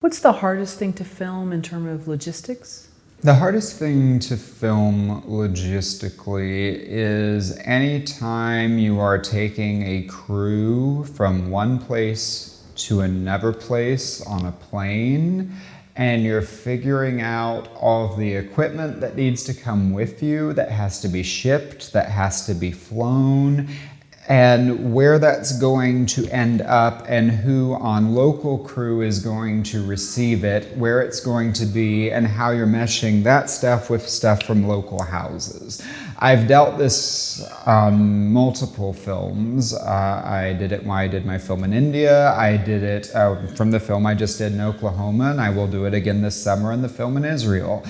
What's the hardest thing to film in terms of logistics? The hardest thing to film logistically is anytime you are taking a crew from one place to another place on a plane and you're figuring out all of the equipment that needs to come with you, that has to be shipped, that has to be flown, and where that's going to end up and who on local crew is going to receive it, where it's going to be, and how you're meshing that stuff with stuff from local houses. I've dealt this on multiple films. I did it when I did my film in India. I did it from the film I just did in Oklahoma, and I will do it again this summer in the film in Israel.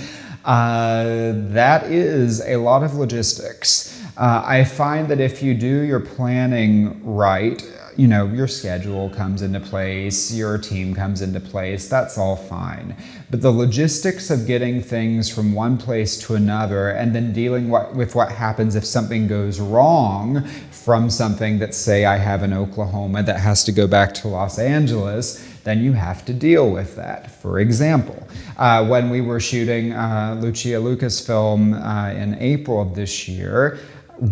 That is a lot of logistics. I find that if you do your planning right, you know, your schedule comes into place, your team comes into place, that's all fine. But the logistics of getting things from one place to another and then dealing with what happens if something goes wrong from something that, say, I have in Oklahoma that has to go back to Los Angeles, then you have to deal with that. For example, when we were shooting Lucia Luca's film in April of this year,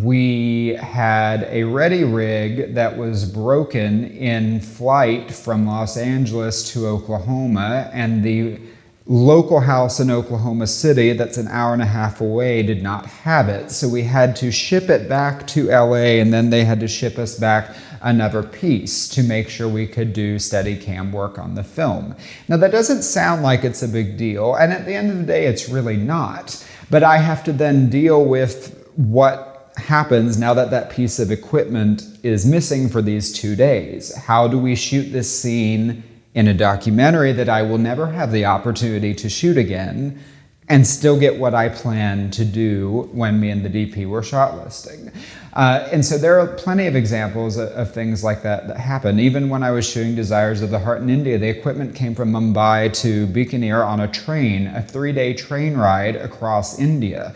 we had a ready rig that was broken in flight from Los Angeles to Oklahoma, and the local house in Oklahoma City that's an hour and a half away did not have it. So we had to ship it back to LA, and then they had to ship us back another piece to make sure we could do Steadicam work on the film. Now that doesn't sound like it's a big deal, and at the end of the day it's really not. But I have to then deal with what happens now that that piece of equipment is missing for these 2 days. How do we shoot this scene in a documentary that I will never have the opportunity to shoot again and still get what I plan to do when me and the DP were shortlisting? And so there are plenty of examples of things like that happen. Even when I was shooting Desires of the Heart in India, the equipment came from Mumbai to Bikaner on a train, a 3-day train ride across India.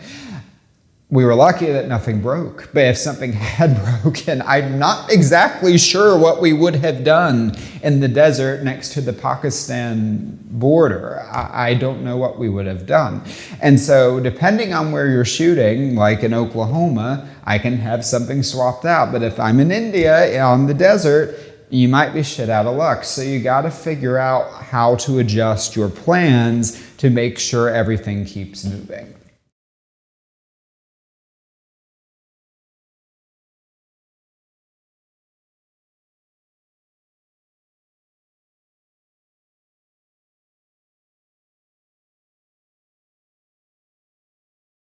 We were lucky that nothing broke, but if something had broken, I'm not exactly sure what we would have done in the desert next to the Pakistan border. I don't know what we would have done. And so depending on where you're shooting, like in Oklahoma, I can have something swapped out. But if I'm in India on the desert, you might be shit out of luck. So you got to figure out how to adjust your plans to make sure everything keeps moving.